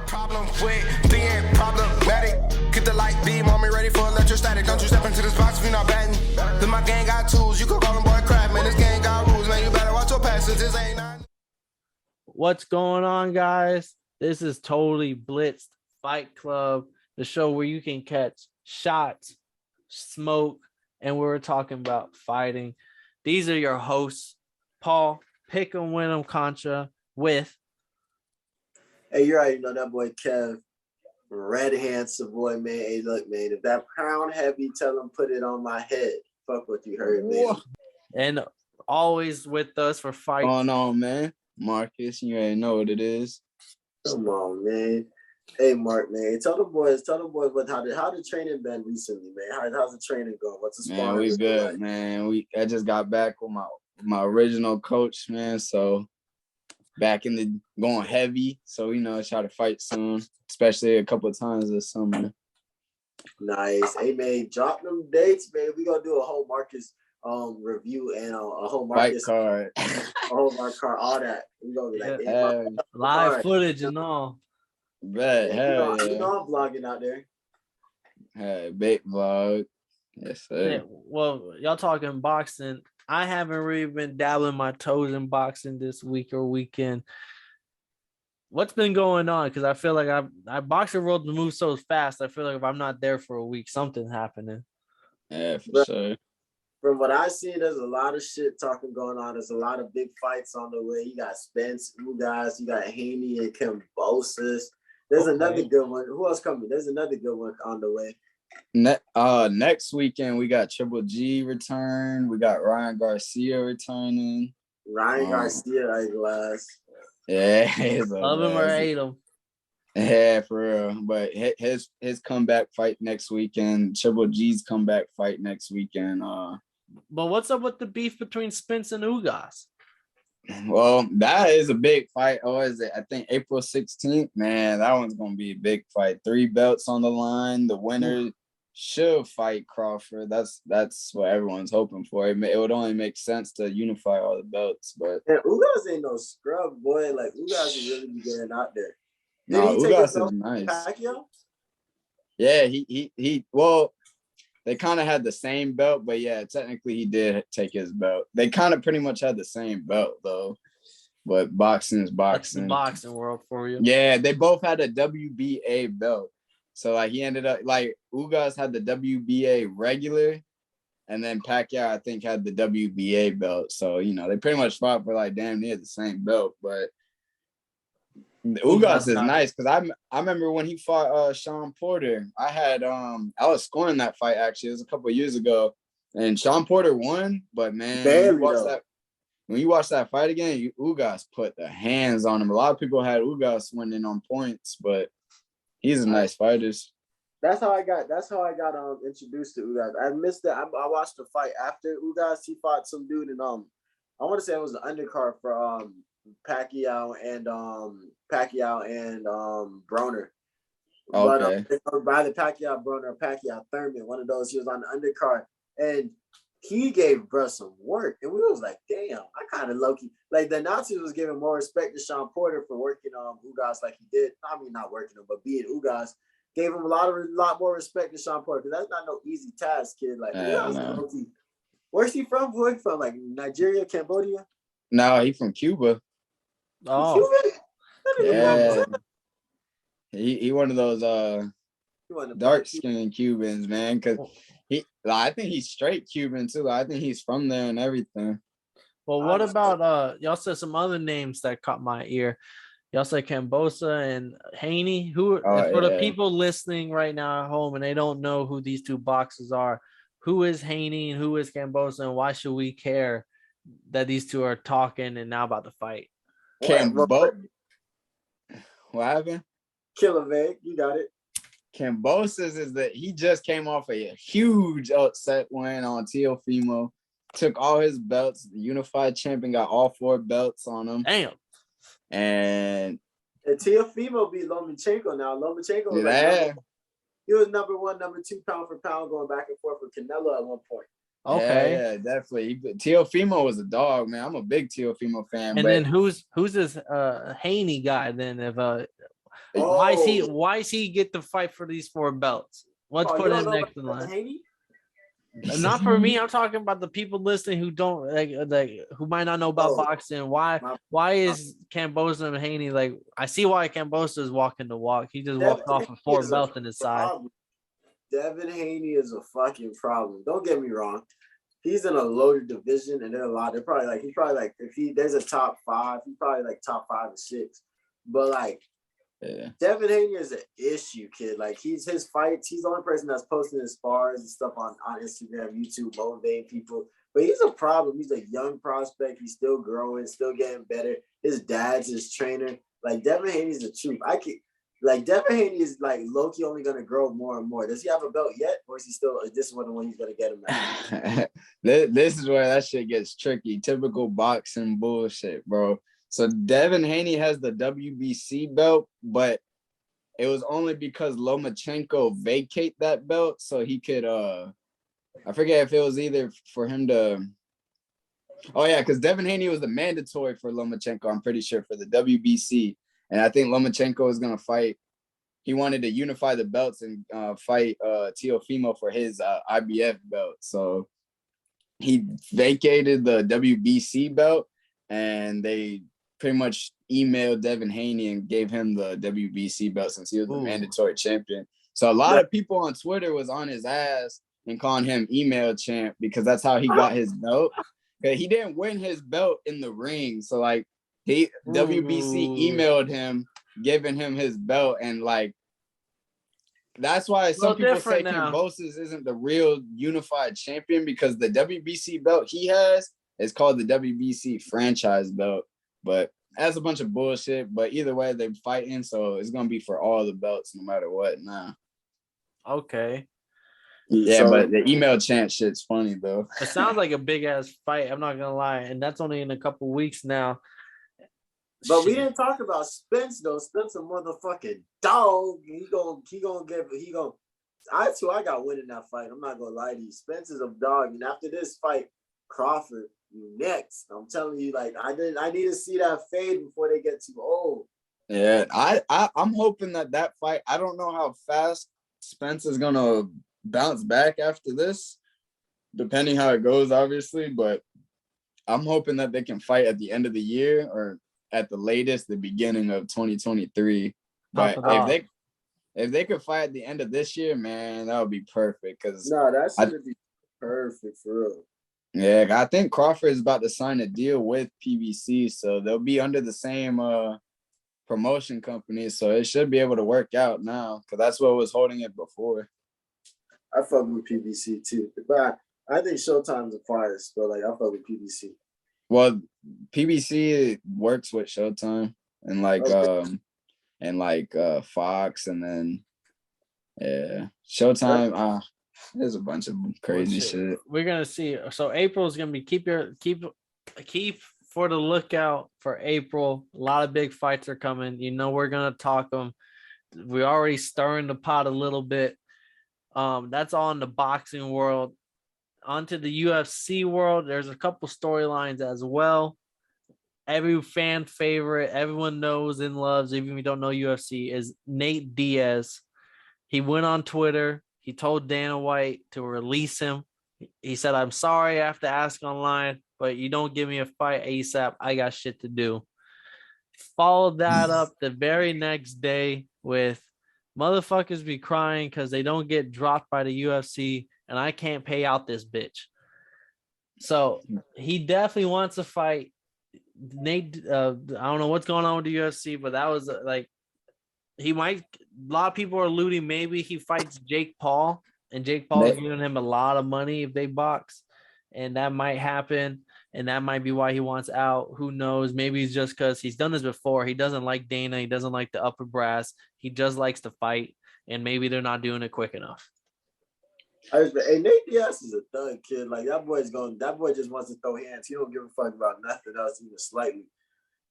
Problem with being problematic. Get the light beam on me ready for electrostatic. Don't you step into this box if you're not batting. Then my gang got tools. You could call them boy crap, man. This gang got rules, man. You better watch your passes. This ain't none. What's going on, guys? This is Totally Blitzed Fight Club, the show where you can catch shots, smoke, and we're talking about fighting. These are your hosts, Paul Pick 'em, Win 'em Contra with. Hey, you already know that boy Kev, red handsome boy, man. Hey, look, man, if that pound heavy, tell him put it on my head. Fuck what you heard, man. And always with us for fight. Going on, man. Marcus, you already know what it is. Come on, man. Hey, Mark, man. Tell the boys what how the training been recently, man. How's the training going? What's the sparring? Man, we good, like? man. I just got back with my original coach, man. So back in the going heavy. So try to fight soon, especially a couple of times this summer. Nice. Hey, man, drop them dates, man. We gonna do a whole Marcus review and a whole Marcus fight card, a whole Marcus card, all that. We gonna be like, hey, live footage and all. Bet, yeah. I'm vlogging out there. Hey, big vlog. Yes, sir. Yeah, well, y'all talking boxing. I haven't really been dabbling my toes in boxing this week or weekend. What's been going on? Because I feel like I boxing world moves so fast. I feel like if I'm not there for a week, something's happening. Yeah, for sure. From what I see, there's a lot of shit talking going on. There's a lot of big fights on the way. You got Spence, Ugas, you got Haney and Cambosis. There's another good one. Who else coming? There's another good one on the way. Next weekend we got Triple G return. We got Ryan Garcia returning. Garcia, eyeglass. Yeah, love him or hate him. Yeah, for real. But his comeback fight next weekend. Triple G's comeback fight next weekend. But what's up with the beef between Spence and Ugas? Well, that is a big fight. Oh, is it? I think April 16th. Man, that one's gonna be a big fight. 3 belts on the line. The winner should fight Crawford. That's what everyone's hoping for. It would only make sense to unify all the belts. But Ugas ain't no scrub, boy. Like Ugas is really be getting out there. No, Ugas is nice. Pacquiao? Yeah, he. Well, they kind of had the same belt, but yeah, technically he did take his belt. They kind of pretty much had the same belt though, but boxing is boxing. That's the boxing world for you. Yeah, they both had a WBA belt. So like he ended up like Ugas had the WBA regular, and then Pacquiao I think had the WBA belt. So they pretty much fought for like damn near the same belt, but. Ugas is nice because I remember when he fought Sean Porter. I was scoring that fight actually. It was a couple of years ago, and Sean Porter won. But man, when you watch that fight again, Ugas put the hands on him. A lot of people had Ugas winning on points, but he's a nice fighter. That's how I got introduced to Ugas. I missed that. I watched the fight after Ugas. He fought some dude and I want to say it was the undercard for Pacquiao and Broner. Okay. But, by the Pacquiao Broner, Pacquiao Thurman, one of those. He was on the undercard, and he gave bruh some work, and we was like, damn. I kind of low-key like the Nazis was giving more respect to Sean Porter for working on Ugas like he did. I mean, not working him, but being Ugas gave him a lot more respect to Sean Porter because that's not no easy task, kid. Like Ugas, where's he from? Boy, from like Nigeria, Cambodia? No, he from Cuba. Oh, yeah. He one of those dark skinned Cubans, man. Because I think he's straight Cuban too. I think he's from there and everything. Well, what about y'all said some other names that caught my ear. Y'all said Cambosa and Haney. The people listening right now at home and they don't know who these two boxers are, who is Haney and who is Cambosa, and why should we care that these two are talking and now about to fight? What happened? Killer Veg, you got it. Cambosis is that he just came off a huge upset win on Teofimo, took all his belts, the unified champion, got all 4 belts on him. Damn. And Teofimo beat Lomachenko now. Lomachenko was he was number 1, number 2 pound for pound going back and forth with Canelo at one point. Okay. Yeah, definitely. Teofimo was a dog, man. I'm a big Teofimo fan. And then who's this Haney guy then? If Why is he get the fight for these 4 belts? Let's put him next in line. Haney? Not for me. I'm talking about the people listening who don't like who might not know about boxing. Why is Kambosos and Haney like? I see why Kambosos is walking the walk. He just walked off with 4 belts in his side. Devin Haney is a fucking problem. Don't get me wrong. He's in a loaded division, and there are a lot. He's probably like if there's a top 5, he's probably like top 5 or 6. But like, Devin Haney is an issue, kid. Like his fights, he's the only person that's posting his spars and stuff on Instagram, YouTube, motivating people. But he's a problem. He's a young prospect. He's still growing, still getting better. His dad's his trainer. Like Devin Haney's the truth. Devin Haney is like low-key only gonna grow more and more. Does he have a belt yet, or is he still? Is this one the one he's gonna get him at? This is where that shit gets tricky. Typical boxing bullshit, bro. So Devin Haney has the WBC belt, but it was only because Lomachenko vacate that belt so he could I forget if it was either for him to because Devin Haney was the mandatory for Lomachenko, I'm pretty sure, for the WBC. And I think Lomachenko was gonna fight. He wanted to unify the belts and fight Teofimo for his IBF belt. So he vacated the WBC belt, and they pretty much emailed Devin Haney and gave him the WBC belt since he was the mandatory champion. So a lot of people on Twitter was on his ass and calling him email champ because that's how he got his belt. He didn't win his belt in the ring. So like WBC emailed him, giving him his belt, and like that's why some people say Kambosos isn't the real unified champion, because the WBC belt he has is called the WBC franchise belt. But that's a bunch of bullshit. But either way, they're fighting, so it's gonna be for all the belts, no matter what. Now, okay, yeah, but the email chant shit's funny though. It sounds like a big ass fight. I'm not gonna lie, and that's only in a couple weeks now. But we didn't talk about Spence though. Spence a motherfucking dog. I got winning that fight. I'm not gonna lie to you. Spence is a dog, and after this fight, Crawford, you next. I'm telling you, like I need to see that fade before they get too old. Yeah, I'm hoping that fight. I don't know how fast Spence is gonna bounce back after this, depending how it goes, obviously. But I'm hoping that they can fight at the end of the year or at the latest the beginning of 2023. But if they could fight at the end of this year, man, that would be perfect. Because that's gonna be perfect for real. Yeah, I think Crawford is about to sign a deal with PBC, so they'll be under the same promotion company, so it should be able to work out now, because that's what was holding it before. I fuck with PBC too, but I think Showtime's the finest, but like I fuck with PBC. Well, PBC works with Showtime and Fox, and then Showtime. There's a bunch of crazy shit. We're gonna see. So April is gonna be keep for the lookout for April. A lot of big fights are coming. We're gonna talk them. We're already stirring the pot a little bit. That's all in the boxing world. Onto the UFC world, there's a couple storylines as well. Every fan favorite, everyone knows and loves, even if you don't know UFC, is Nate Diaz. He went on Twitter. He told Dana White to release him. He said, "I'm sorry I have to ask online, but you don't give me a fight ASAP. I got shit to do." Followed that up the very next day with motherfuckers be crying because they don't get dropped by the UFC, and I can't pay out this bitch. So he definitely wants to fight. Nate, I don't know what's going on with the UFC, but that was he might. A lot of people are alluding maybe he fights Jake Paul, and Jake Paul is giving him a lot of money if they box, and that might happen, and that might be why he wants out. Who knows? Maybe it's just because he's done this before. He doesn't like Dana. He doesn't like the upper brass. He just likes to fight, and maybe they're not doing it quick enough. Hey, Nate Diaz is a thug kid. Like that boy just wants to throw hands. He don't give a fuck about nothing else even slightly.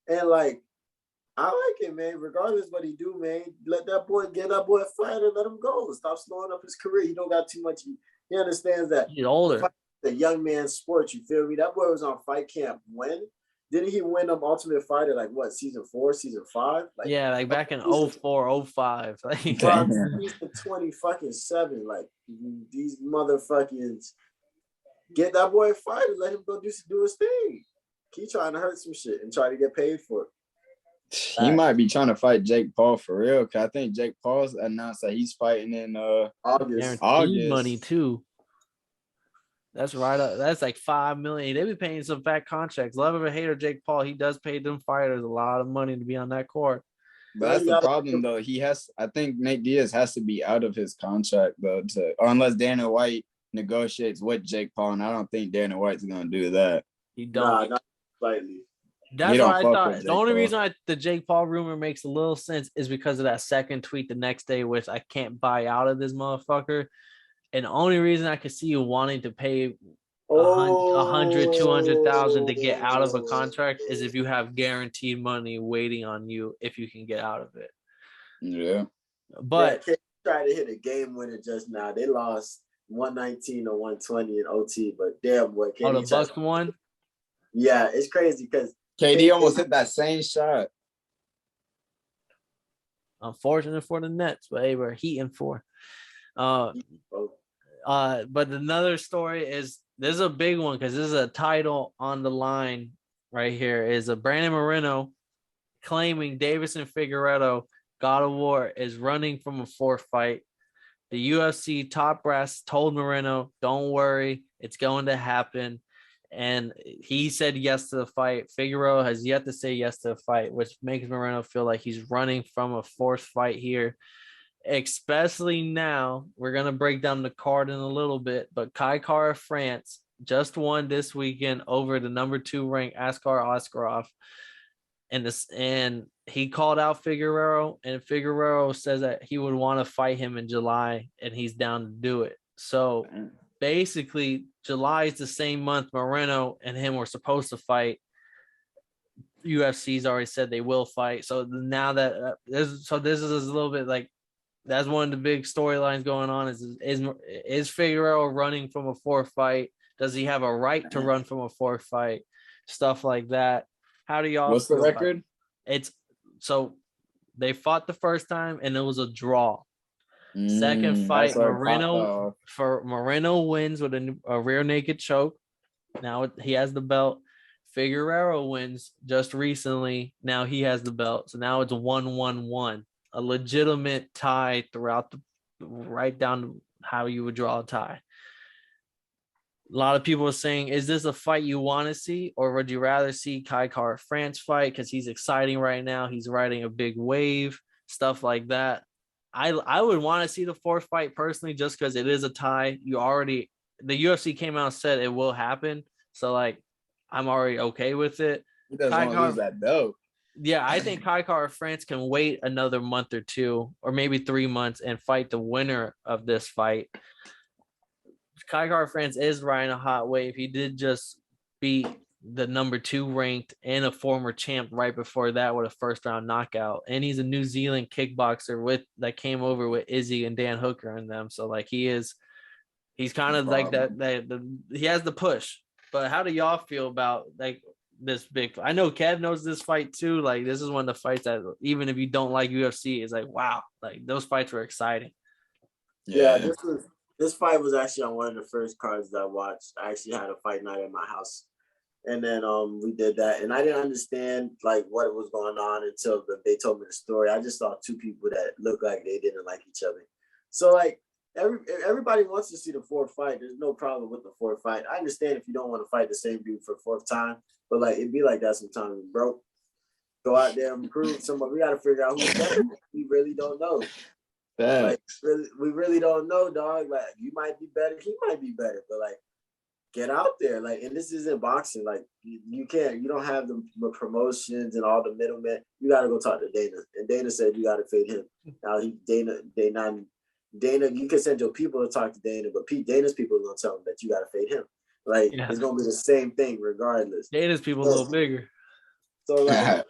And like, I like it, man. Regardless of what he do, man, get that boy a fight and let him go. Stop slowing up his career. He don't got too much. He understands that he's older. The young man's sport. You feel me? That boy was on fight camp when Didn't he win Ultimate Fighter like what, season 4, season 5? Like, yeah, like back in 04, 05. Like, season 27. Like, these motherfuckers get that boy a fight and let him go do his thing. Keep trying to hurt some shit and try to get paid for it. He might be trying to fight Jake Paul for real, because I think Jake Paul's announced that he's fighting in August. Money too. That's right up. That's like $5 million. They be paying some fat contracts. Love of a hater, Jake Paul. He does pay them fighters a lot of money to be on that court. But that's the problem, though. I think Nate Diaz has to be out of his contract, though, or unless Dana White negotiates with Jake Paul, and I don't think Dana White's gonna do that. He don't. Nah, not slightly. That's why I thought the only reason the Jake Paul rumor makes a little sense is because of that second tweet the next day, which I can't buy out of this motherfucker. And the only reason I could see you wanting to pay 100, 200,000 to get out of a contract is if you have guaranteed money waiting on you if you can get out of it. Yeah. But they tried to hit a game winner just now. They lost 119 or 120 in OT, but damn boy. The Bucks won? Yeah, it's crazy because KD almost hit that same shot. Unfortunate for the Nets, but they were heating for. But another story is this is a big one because this is a title on the line right here. Is a Brandon Moreno claiming Davison Figueiredo, God of War, is running from a fourth fight. The UFC top brass told Moreno, "Don't worry, it's going to happen." And he said yes to the fight. Figueiredo has yet to say yes to the fight, which makes Moreno feel like he's running from a fourth fight here. Especially now, we're going to break down the card in a little bit, but Kai Kara France just won this weekend over the number 2 ranked Askerov. And he called out Figueiredo, and Figueiredo says that he would want to fight him in July, and he's down to do it. So basically, July is the same month Moreno and him were supposed to fight. UFC's already said they will fight. So now that this is a little bit like that's one of the big storylines going on. Is Figueiredo running from a fourth fight? Does he have a right to run from a fourth fight? Stuff like that. How do y'all? What's the record? It's so they fought the first time and it was a draw. Second fight, Moreno wins with a rear naked choke. Now he has the belt. Figueiredo wins just recently. Now he has the belt. So now it's 1-1-1, a legitimate tie throughout right down to how you would draw a tie. A lot of people are saying, is this a fight you want to see, or would you rather see Kai Kara France fight because he's exciting right now? He's riding a big wave, stuff like that. I would want to see the fourth fight personally, just because it is a tie. The UFC came out and said it will happen, so like I'm already okay with it. He doesn't want to lose that belt. Yeah, I think Kai Kara France can wait another month or 2, or maybe 3 months, and fight the winner of this fight. Kai Kara France is riding a hot wave. He did just beat the number 2 ranked and a former champ right before that with a first round knockout. And he's a New Zealand kickboxer that came over with Izzy and Dan Hooker and them. So like he's kind of like that he has the push. But how do y'all feel about like this big? I know Kev knows this fight too. Like this is one of the fights that even if you don't like UFC, is like wow, like those fights were exciting. Yeah, this fight was actually on one of the first cards that I watched. I actually had a fight night at my house. And then we did that. And I didn't understand like what was going on until they told me the story. I just saw 2 people that looked like they didn't like each other. So like everybody wants to see the fourth fight. There's no problem with the fourth fight. I understand if you don't want to fight the same dude for the 4th time, but like it'd be like that sometimes, bro. Go out there and prove somebody. We got to figure out who's better. We really don't know. Like, we really don't know, dog. Like you might be better, he might be better, but like get out there. Like, and this isn't boxing. Like you don't have the promotions and all the middlemen. You got to go talk to Dana. And Dana said you got to fade him. Now Dana, you can send your people to talk to Dana, but Dana's people are gonna tell him that you got to fade him. Like it's gonna be the same thing regardless. Dana's people a little bigger. So like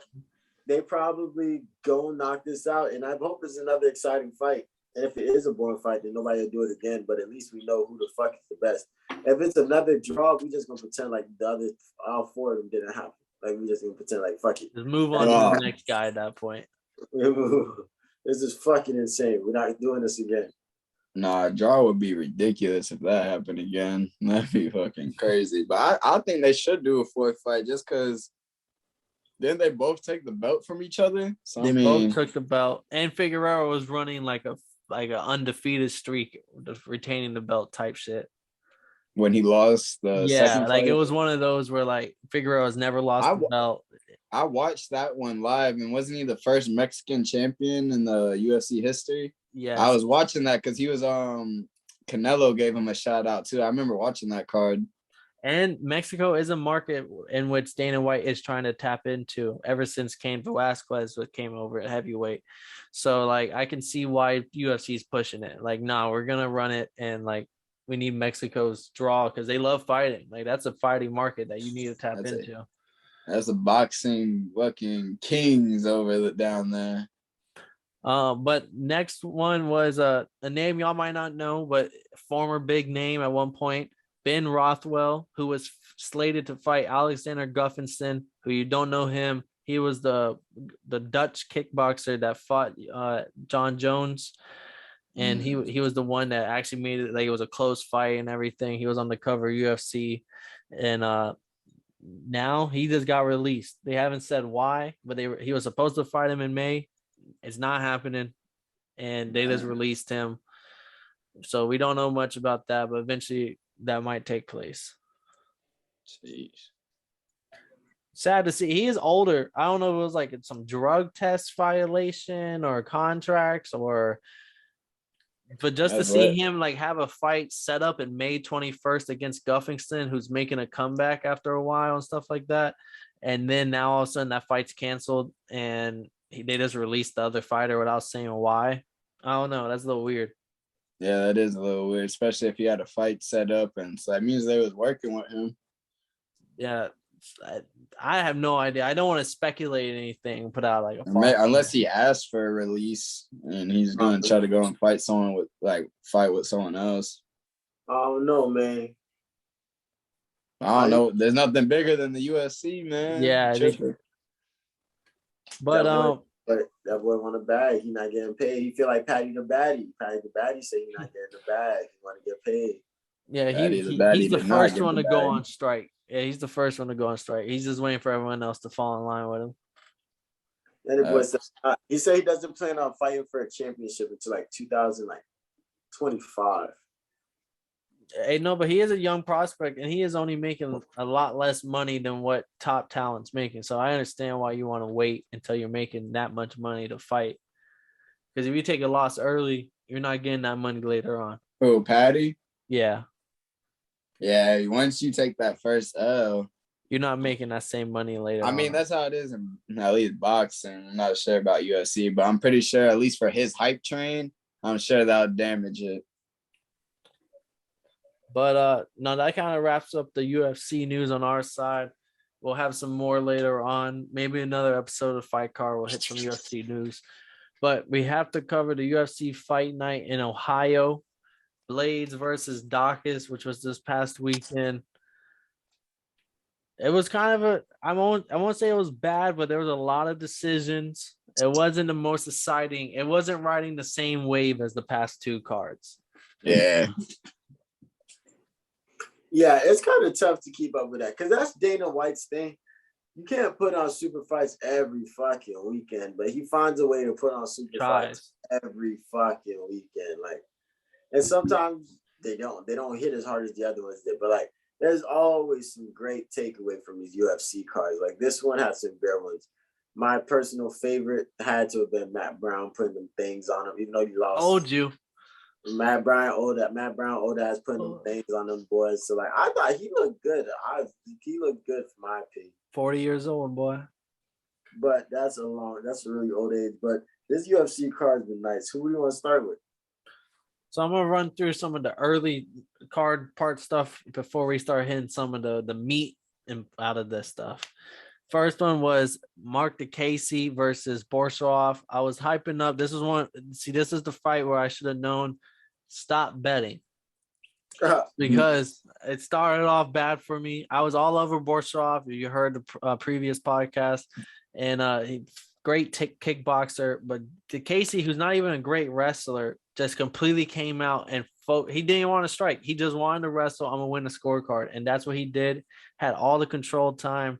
they probably go knock this out, and I hope it's another exciting fight. And if it is a boring fight, then nobody will do it again. But at least we know who the fuck is the best. If it's another draw, we just gonna pretend like all 4 of them didn't happen. Like we just gonna pretend like fuck it. Just move on to the next guy at that point. This is fucking insane. We're not doing this again. Nah, a draw would be ridiculous if that happened again. That'd be fucking crazy. But I think they should do a fourth fight just because didn't they both take the belt from each other? So, They both took the belt, and Figueiredo was running like an undefeated streak, just retaining the belt type shit. When he lost the second fight? It was one of those where like Figueiredo has never lost the belt. I watched that one live, and wasn't he the first Mexican champion in the UFC history? Yeah, I was watching that because he was Canelo gave him a shout out too. I remember watching that card. And Mexico is a market in which Dana White is trying to tap into ever since Cain Velasquez came over at heavyweight. So like I can see why UFC is pushing it. Like, nah, we're gonna run it, and like we need Mexico's draw because they love fighting. Like that's a fighting market that you need to tap into. That's a boxing fucking kings down there. But next one was a name y'all might not know, but former big name at one point, Ben Rothwell, who was slated to fight Alexander Gustafsson, who you don't know him. He was the Dutch kickboxer that fought John Jones, and he was the one that actually made it like it was a close fight and everything. He was on the cover of UFC, and now he just got released. They haven't said why, but he was supposed to fight him in May. It's not happening, and they just released him. So we don't know much about that, but eventually that might take place. Jeez. Sad to see. He is older. I don't know if it was like some drug test violation or contracts but just to see him like have a fight set up in May 21st against Gustafsson, who's making a comeback after a while and stuff like that. And then now all of a sudden that fight's canceled and they just released the other fighter without saying why. I don't know. That's a little weird. Yeah, that is a little weird, especially if he had a fight set up, and so that means they was working with him. Yeah, I have no idea. I don't want to speculate anything. Put out like unless he asked for a release and he's going to try to go and fight with someone else. I don't know, man. I don't know. There's nothing bigger than the UFC, man. Yeah, but that boy want a bag. He not getting paid. He feel like Patty the Baddie. Patty the Baddie say he not getting the bag. He want to get paid. Yeah, he's the first one to go on strike. Yeah, he's the first one to go on strike. He's just waiting for everyone else to fall in line with him. And the boy said, he said he doesn't plan on fighting for a championship until like 2025. Hey, no, but he is a young prospect, and he is only making a lot less money than what top talent's making. So I understand why you want to wait until you're making that much money to fight. Because if you take a loss early, you're not getting that money later on. Oh, Patty? Yeah. Yeah, once you take that first L, you're not making that same money later on. I mean, that's how it is in at least boxing. I'm not sure about UFC, but I'm pretty sure, at least for his hype train, I'm sure that would damage it. But no, that kind of wraps up the UFC news on our side. We'll have some more later on. Maybe another episode of Fight Card will hit some UFC news. But we have to cover the UFC Fight Night in Ohio. Blades versus Dawkins, which was this past weekend. It was kind of I won't say it was bad, but there was a lot of decisions. It wasn't the most exciting. It wasn't riding the same wave as the past two cards. Yeah. Yeah, it's kind of tough to keep up with that because that's Dana White's thing. You can't put on super fights every fucking weekend, but he finds a way to put on super fights every fucking weekend. Like, and sometimes they don't hit as hard as the other ones did, but like, there's always some great takeaway from these UFC cards. Like this one has some bare ones. My personal favorite had to have been Matt Brown putting them things on him, even though he lost. Told you. Matt Brown Oda has putting them things on them boys. So like I thought he looked good. He looked good for my opinion. 40 years old, boy. But that's a really old age. But this UFC card's been nice. Who do you want to start with? So I'm gonna run through some of the early card part stuff before we start hitting some of the meat out of this stuff. First one was Mark DeCasey versus Borshoff. I was hyping up. This is the fight where I should have known. Stop betting. because it started off bad for me. I was all over Borshov. You heard the previous podcast, and great kickboxer. But Casey, who's not even a great wrestler, just completely came out and he didn't want to strike. He just wanted to wrestle. I'm gonna win the scorecard, and that's what he did. Had all the controlled time.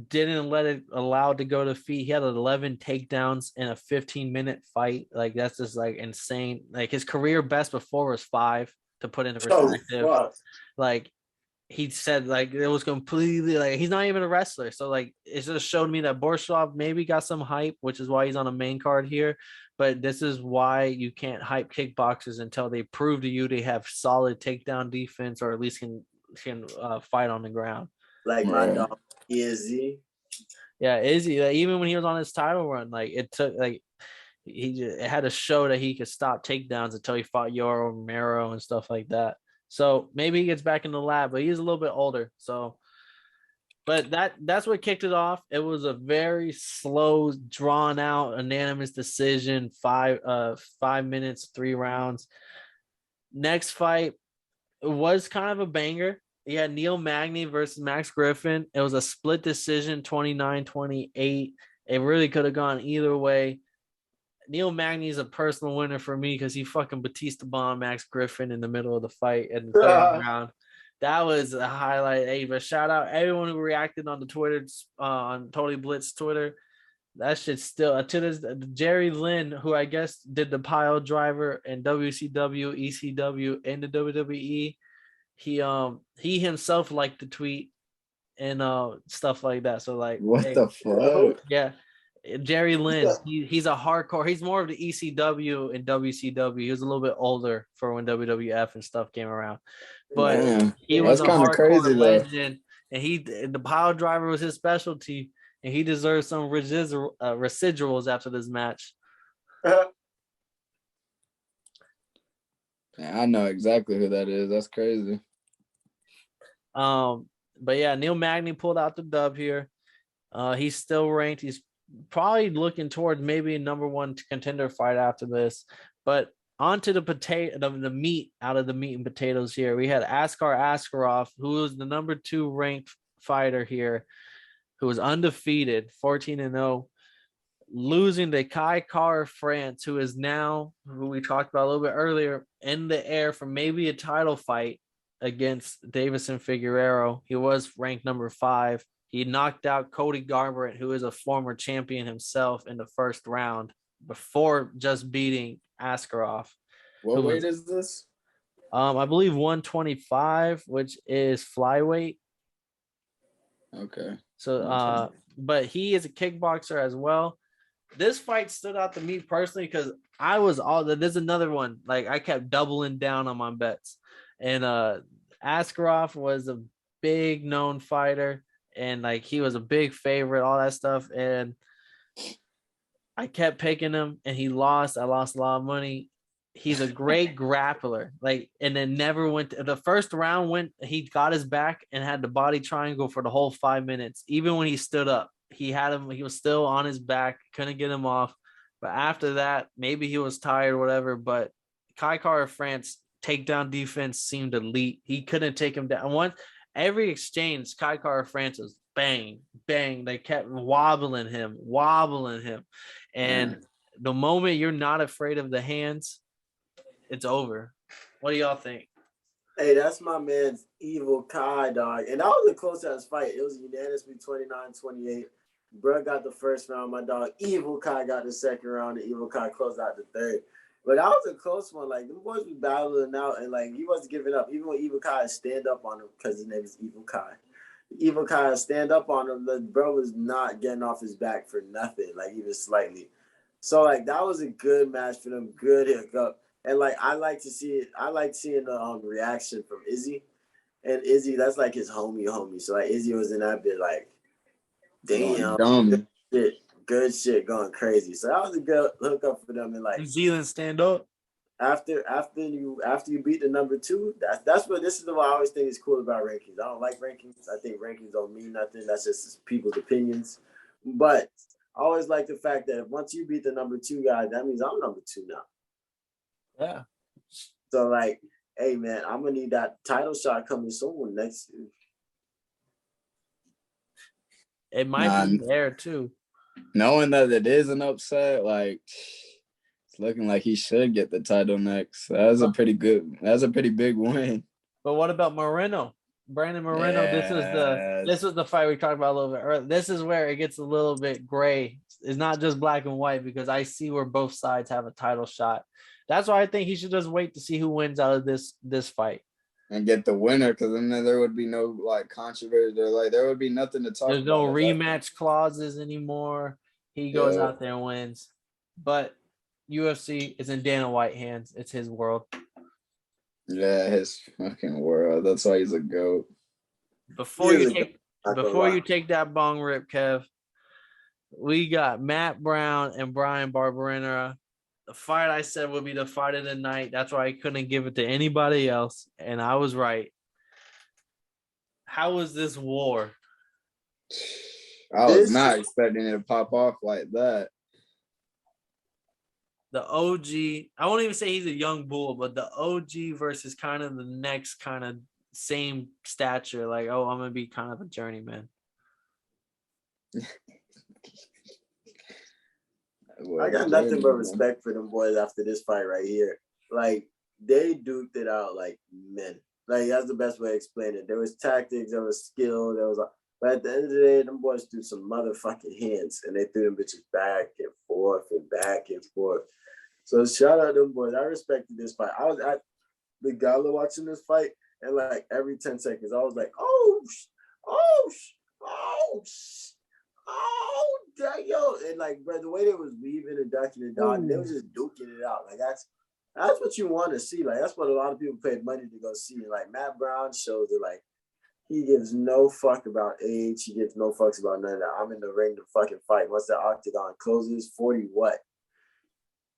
Didn't let it allow it to go to feet. He had 11 takedowns in a 15-minute fight. Like that's just like insane. Like his career best before was 5. To put into perspective, like he said, like it was completely like he's not even a wrestler. So like it just showed me that Borshov maybe got some hype, which is why he's on a main card here. But this is why you can't hype kickboxers until they prove to you they have solid takedown defense, or at least can fight on the ground. Like my dog Izzy. Yeah, Izzy. Like, even when he was on his title run, like it took like. It had to show that he could stop takedowns until he fought Yoel Romero and stuff like that. So maybe he gets back in the lab, but he's a little bit older. So, but that's what kicked it off. It was a very slow, drawn out, unanimous decision. 5 minutes, 3 rounds. Next fight, it was kind of a banger. You had Neil Magney versus Max Griffin. It was a split decision, 29-28. It really could have gone either way. Neil Magny is a personal winner for me because he fucking Batista bombed Max Griffin in the middle of the fight in the third round. That was a highlight. Hey, but shout out everyone who reacted on the Twitter, on TotallyBlitzed Twitter. That shit still to this. Jerry Lynn, who I guess did the pile driver in WCW, ECW, and the WWE, he himself liked the tweet and stuff like that. So like, what the fuck? Yeah. Jerry Lynn, he's a hardcore. He's more of the ECW and WCW. He was a little bit older for when WWF and stuff came around, but he was a hardcore legend. And the pile driver was his specialty, and he deserves some residuals after this match. Yeah, I know exactly who that is. That's crazy. But yeah, Neil Magny pulled out the dub here. He's still ranked. He's probably looking toward maybe a number 1 contender fight after this. But onto the meat out of the meat and potatoes here. We had Askerov, who was the number 2 ranked fighter here, who was undefeated, 14-0, losing to Kai Kara France, who is now, who we talked about a little bit earlier, in the air for maybe a title fight against Davison Figueiredo. He was ranked number 5. He knocked out Cody Garbrandt, who is a former champion himself, in the first round before just beating Askerov. What weight is this? I believe 125, which is flyweight. Okay. So, but he is a kickboxer as well. This fight stood out to me personally because there's another one. Like I kept doubling down on my bets, and Askerov was a big known fighter. And like he was a big favorite, all that stuff. And I kept picking him and he lost. I lost a lot of money. He's a great grappler. Like, and then never went to, the first round he got his back and had the body triangle for the whole 5 minutes. Even when he stood up, he was still on his back, couldn't get him off. But after that, maybe he was tired or whatever. But Kai Kara France takedown defense seemed elite. He couldn't take him down. Every exchange, Kai Kara France was bang, bang. They kept wobbling him. And the moment you're not afraid of the hands, it's over. What do y'all think? Hey, that's my man's Evil Kai, dog. And that was a close-ass fight. It was unanimously 29-28. Bruh got the first round. My dog Evil Kai got the second round, and Evil Kai closed out the third. But that was a close one. Like, the boys was battling out, and, like, he wasn't giving up. Even when Evil Kai stand up on him, because his name is Evil Kai. Evil Kai stand up on him, the bro was not getting off his back for nothing, like, even slightly. So, like, that was a good match for them, good hiccup. And, like, I like seeing the reaction from Izzy. And Izzy, that's, like, his homie. So, like, Izzy was in that bit, like, damn. Good shit going crazy. So that was a good hookup for them. And like New Zealand stand up. After you beat the number 2, this is what I always think is cool about rankings. I don't like rankings. I think rankings don't mean nothing. That's just people's opinions. But I always like the fact that once you beat the number 2 guy, that means I'm number 2 now. Yeah. So like, Hey man, I'm gonna need that title shot coming soon next year. It might be there too. Knowing that it is an upset, like it's looking like he should get the title next. That's a pretty big win. But what about Moreno? Brandon Moreno, yes. this is the fight we talked about a little bit earlier. This is where it gets a little bit gray. It's not just black and white because I see where both sides have a title shot. That's why I think he should just wait to see who wins out of this fight. And get the winner, because then there would be no like controversy. There would be nothing to talk about. There's no rematch clauses anymore. He goes out there and wins. But UFC is in Dana White hands. It's his world. Yeah, his fucking world. That's why he's a GOAT. Before you take that bong rip, Kev, we got Matt Brown and Brian Barbarina. The fight I said would be the fight of the night. That's why I couldn't give it to anybody else, and I was right. How was this war? I was not expecting it to pop off like that. The OG, I won't even say he's a young bull, but the OG versus kind of the next kind of same stature. Like, oh, I'm going to be kind of a journeyman. I got nothing but respect for them boys after this fight right here. Like, they duked it out like men. Like, that's the best way to explain it. There was tactics, there was skill, but at the end of the day, them boys threw some motherfucking hands, and they threw them bitches back and forth and back and forth. So shout out to them boys. I respected this fight. I was at the gala watching this fight, and like every 10 seconds, I was like, yo, and like, bro, the way they was weaving and ducking and dodging, they was just duking it out. Like that's what you want to see. Like that's what a lot of people paid money to go see. And like Matt Brown shows it. Like he gives no fuck about age. He gives no fucks about none of that. I'm in the ring to fucking fight. Once the octagon closes, 40 what?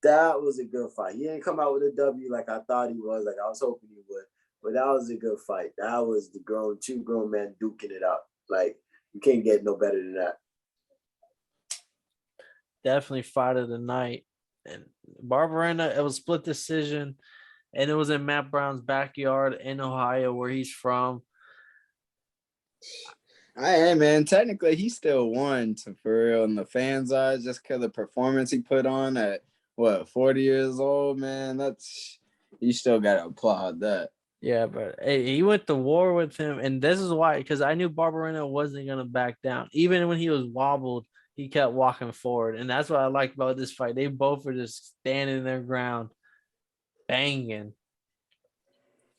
That was a good fight. He didn't come out with a W like I thought he was. Like I was hoping he would. But that was a good fight. That was the two grown men duking it out. Like you can't get no better than that. Definitely fight of the night. And Barbarina, it was split decision, and it was in Matt Brown's backyard in Ohio, where he's from. Hey, man, technically he still won for real in the fans' eyes just because of the performance he put on at, 40 years old, man. You still got to applaud that. Yeah, but hey, he went to war with him, and this is why, because I knew Barbarina wasn't going to back down. Even when he was wobbled, he kept walking forward, and that's what I like about this fight. They both were just standing their ground, banging.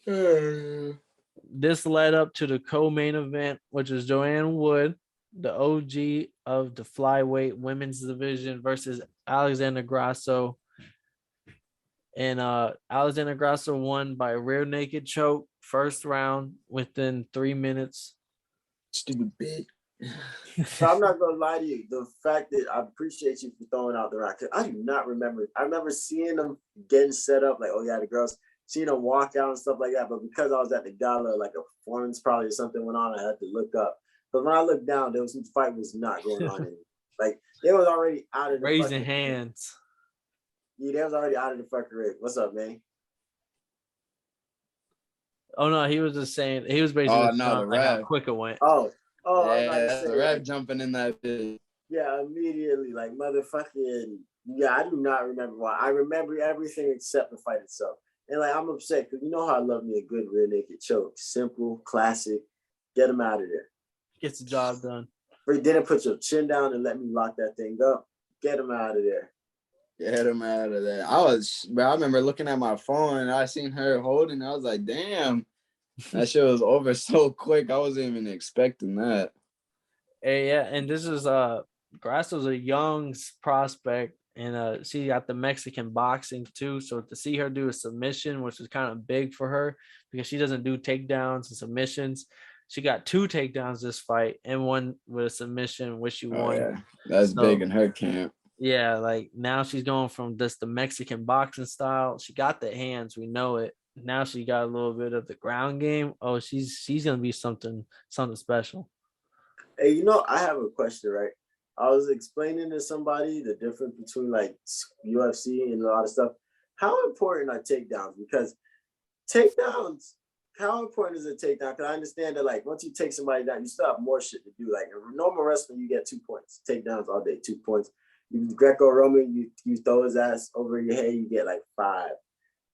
This led up to the co-main event, which was Joanne Wood, the OG of the flyweight women's division, versus Alexander Grasso. And Alexander Grasso won by a rear naked choke, first round, within 3 minutes. Stupid bitch. So I'm not gonna lie to you. The fact that I appreciate you for throwing out the rock. I do not remember. I remember seeing them getting set up, like, oh yeah, the girls, seeing them walk out and stuff like that. But because I was at the gala, like a performance probably or something went on, I had to look up. But when I looked down, there was some fight was not going on anymore. Like they was already out of the raising hands. Yeah, they was already out of the fucking ring. What's up, man? Oh no, he was just saying he was basically like how quick it went. Yeah, that's the ref jumping in that bitch. Yeah, immediately, like motherfucking. Yeah, I do not remember why. I remember everything except the fight itself. And like I'm upset because you know how I love me a good rear naked choke. Simple, classic. Get him out of there. Gets the job done. Or he didn't put your chin down and let me lock that thing up. Get him out of there. Get him out of there. I remember looking at my phone and I seen her holding. I was like, damn, that shit was over so quick. I wasn't even expecting that. Hey, yeah, and this is Grasso's a young prospect, and she got the Mexican boxing too. So to see her do a submission, which was kind of big for her because she doesn't do takedowns and submissions. She got 2 takedowns this fight and one with a submission, which she won. Yeah. That's big in her camp. Yeah, like now she's going from just the Mexican boxing style. She got the hands, we know it. Now she got a little bit of the ground game. Oh, she's gonna be something special. Hey, I have a question, right? I was explaining to somebody the difference between like UFC and a lot of stuff. How important are takedowns? Because takedowns. How important is a takedown? Because I understand that, like, once you take somebody down, you still have more shit to do. Like, in normal wrestling, you get 2 points. Takedowns all day, 2 points. You Greco-Roman, you throw his ass over your head, you get like 5.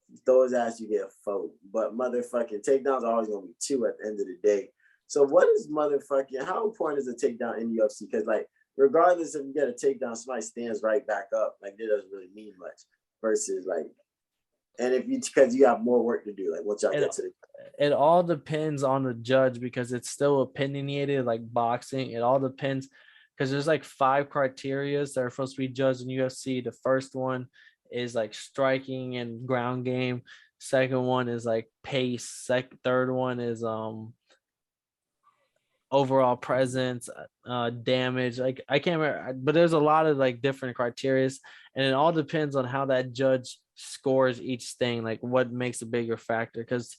You throw his ass, you get 4. But motherfucking takedowns are always gonna be 2 at the end of the day. So what is motherfucking? How important is a takedown in the UFC? Because like, regardless if you get a takedown, somebody stands right back up. Like, it doesn't really mean much. Versus like, and if you because you have more work to do. Like, once y'all get to the. It all depends on the judge because it's still opinionated like boxing. It all depends because there's like 5 criterias that are supposed to be judged in UFC. The first one is like striking and ground game. Second one is like pace. Third one is overall presence, damage. Like, I can't remember, but there's a lot of like different criterias, and it all depends on how that judge scores each thing, like what makes a bigger factor. Because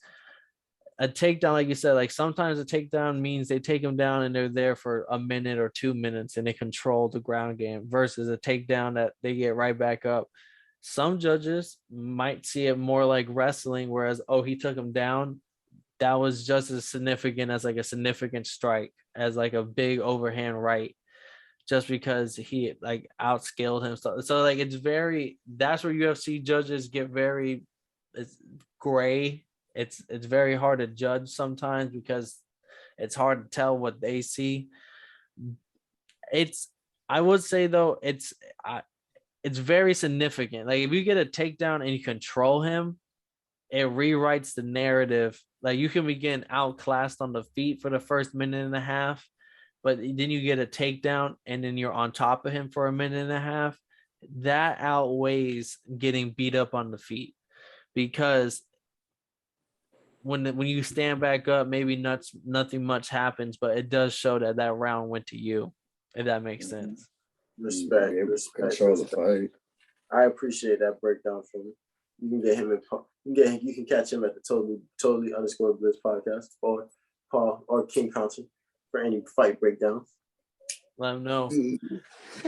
a takedown, like you said, like sometimes a takedown means they take them down and they're there for a minute or 2 minutes and they control the ground game, versus a takedown that they get right back up. Some judges might see it more like wrestling, whereas, oh, he took him down. That was just as significant as like a significant strike, as like a big overhand right, just because he like outscaled him. So like, that's where UFC judges get very, it's gray. It's very hard to judge sometimes because it's hard to tell what they see. I would say though, it's very significant. Like, if you get a takedown and you control him, it rewrites the narrative. Like, you can be getting outclassed on the feet for the first minute and a half, but then you get a takedown and then you're on top of him for a minute and a half. That outweighs getting beat up on the feet, because when you stand back up, maybe nothing much happens, but it does show that round went to you, if that makes sense. Respect. Control the fight. I appreciate that breakdown from you. You can get him you can catch him at the Totally_Blitz podcast, or Paul or King Council for any fight breakdowns. Let him know.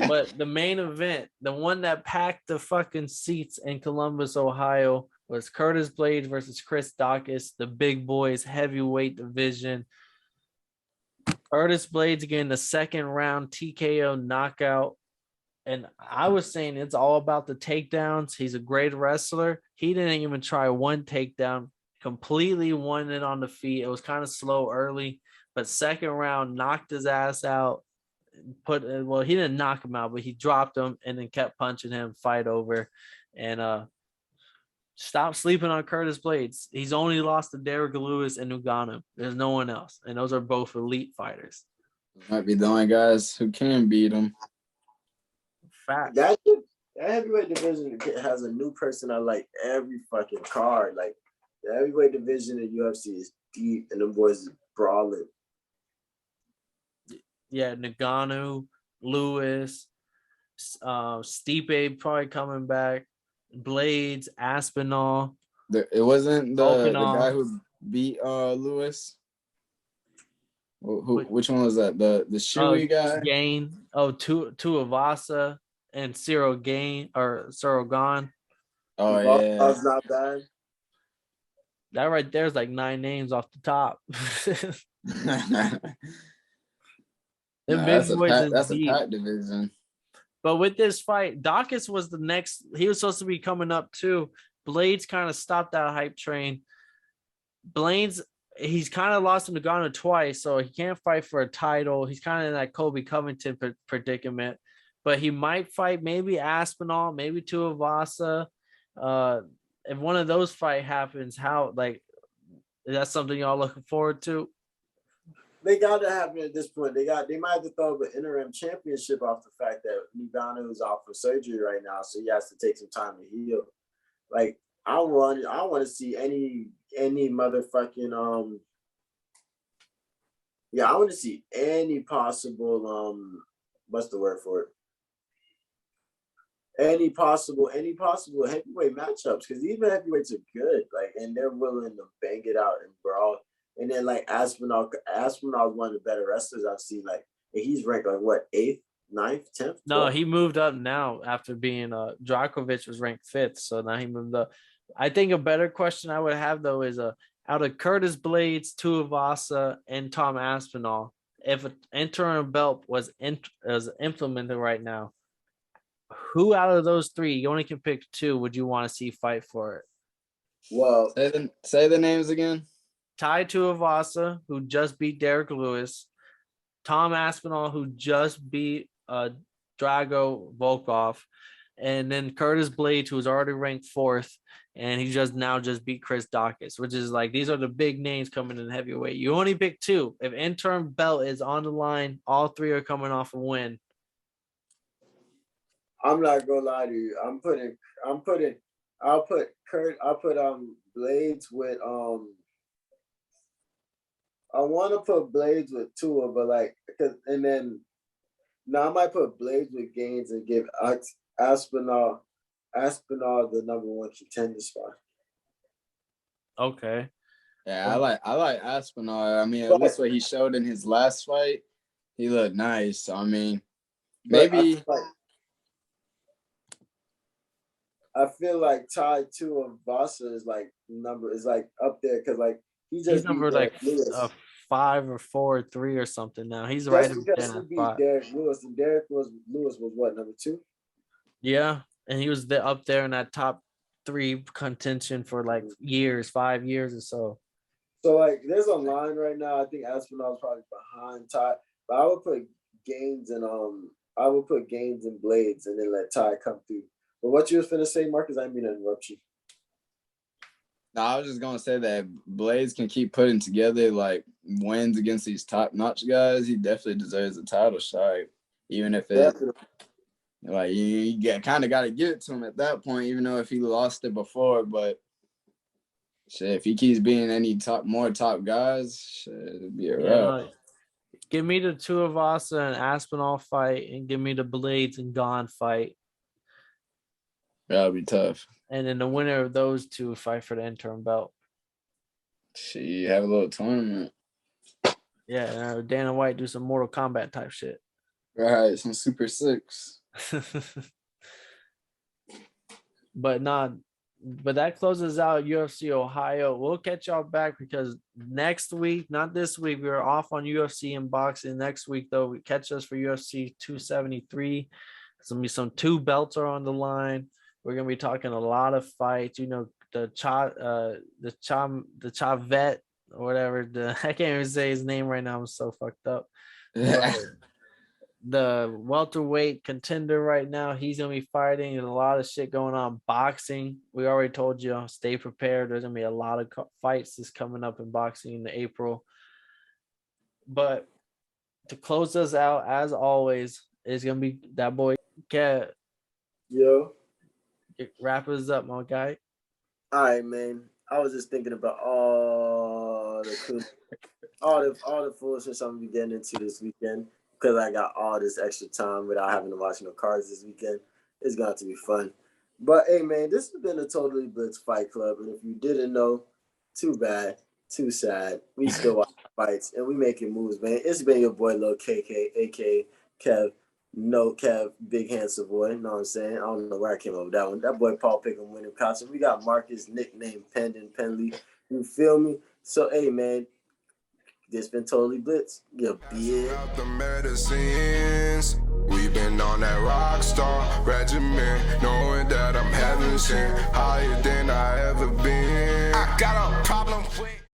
But the main event, the one that packed the fucking seats in Columbus, Ohio, was Curtis Blaydes versus Chris Dawkins, the big boys heavyweight division. Curtis Blaydes getting the second round TKO knockout. And I was saying it's all about the takedowns. He's a great wrestler. He didn't even try one takedown, completely won it on the feet. It was kind of slow early, but second round knocked his ass out. He didn't knock him out, but he dropped him and then kept punching him, fight over. And stop sleeping on Curtis Blaydes. He's only lost to Derrick Lewis and Negannou. There's no one else. And those are both elite fighters. Might be the only guys who can beat him. Fact. That heavyweight division has a new person on like every fucking card. Like, the heavyweight division in UFC is deep, and the boys is brawling. Yeah, Negannou, Lewis, Stipe probably coming back, Blaydes, Aspinall. It wasn't the guy who beat Lewis. Which one was that? The Shui guy? Gain. Tuivasa and Cyril Gane. Oh yeah, that's not bad. That right there is like 9 names off the top. That's a packed division. But with this fight, Dawkins was the next. He was supposed to be coming up too. Blaydes kind of stopped that hype train. Blaydes, he's kind of lost to Ngannou twice, so he can't fight for a title. He's kind of in that Kobe Covington predicament. But he might fight maybe Aspinall, maybe Tuivasa. If one of those fight happens, is that something y'all looking forward to? They got to happen at this point. They might have to throw the interim championship off the fact that Ngannou is off for surgery right now, so he has to take some time to heal. Like, I want to see any motherfucking I want to see any possible what's the word for it? Any possible heavyweight matchups, because even heavyweights are good, like, and they're willing to bang it out and brawl. And then like Aspinall is one of the better wrestlers I've seen. Like, he's ranked like what, 8th, 9th, 10th? 12th? No, he moved up now after being Djokovic was ranked 5th, so now he moved up. I think a better question I would have though is out of Curtis Blades, Tuivasa, and Tom Aspinall, if an interim belt was implemented right now, who out of those three, you only can pick two, would you want to see fight for it? Well, say the names again. Tai Tuivasa, who just beat Derrick Lewis, Tom Aspinall, who just beat Drago Volkov, and then Curtis Blades, who's already ranked 4th, and he just beat Chris Dawkins, which is like, these are the big names coming in heavyweight. You only pick two. If interim belt is on the line, all three are coming off a win. I'm not gonna lie to you. I'll put Blades with I want to put Blades with Tua, but like, and then now I might put Blades with Gaines and give Aspinall the number 1 contender spot. Okay. Yeah, I like Aspinall. I mean, at least what he showed in his last fight, he looked nice. I mean, maybe I feel like Tai Tuivasa is like up there because like he's number like 5 or 4 or 3 or something now. He's right in there. He beat Derrick Lewis, and Derrick Lewis was what, number 2? Yeah, and he was up there in that top 3 contention for like 5 years or so. So like, there's a line right now. I think Aspinall is probably behind Tai, but I would put Gaines and Blades, and then let Tai come through. But what you was finna say, Marcus? I didn't mean to interrupt you. No, I was just gonna say that Blades can keep putting together like wins against these top-notch guys. He definitely deserves a title shot, even if like you kind of got to give it to him at that point, even though if he lost it before. But shit, if he keeps being any more top guys, shit, it'd be a wrap. Give me the Tuivasa and Aspinall fight, and give me the Blades and Gone fight. That'll be tough. And then the winner of those two fight for the interim belt. Shit, you have a little tournament. Yeah, Dana White do some Mortal Kombat type shit. Right, some Super 6. But that closes out UFC Ohio. We'll catch y'all back because next week, not this week, we're off on UFC and boxing. Next week, though, we catch us for UFC 273. There's gonna be some 2 belts are on the line. We're gonna be talking a lot of fights. You know, the Chavet or whatever. I can't even say his name right now. I'm so fucked up. The welterweight contender right now, he's gonna be fighting. There's a lot of shit going on. Boxing, we already told you, stay prepared. There's gonna be a lot of fights that's coming up in boxing in April. But to close us out, as always, is gonna be that boy Cat. Yo. Wrap us up, my guy. All right, man. I was just thinking about all the foolishness I'm gonna be getting into this weekend because I got all this extra time without having to watch no cards this weekend. It's going to be fun. But hey, man, this has been the Totally Blitzed Fight Club, and if you didn't know, too bad, too sad. We still watch fights and we making moves, man. It's been your boy Lil KK, aka Kev. No Kev, big handsome boy. You know what I'm saying? I don't know where I came up with that one. That boy Paul Pick'em winning concert. We got Marcus, nickname Pendon Penley. You feel me? So hey, man, this been Totally Blitz. Your beard. The medicines. We've been on that rock star regimen, knowing that I'm heaven sent, higher than I ever been. I got a problem with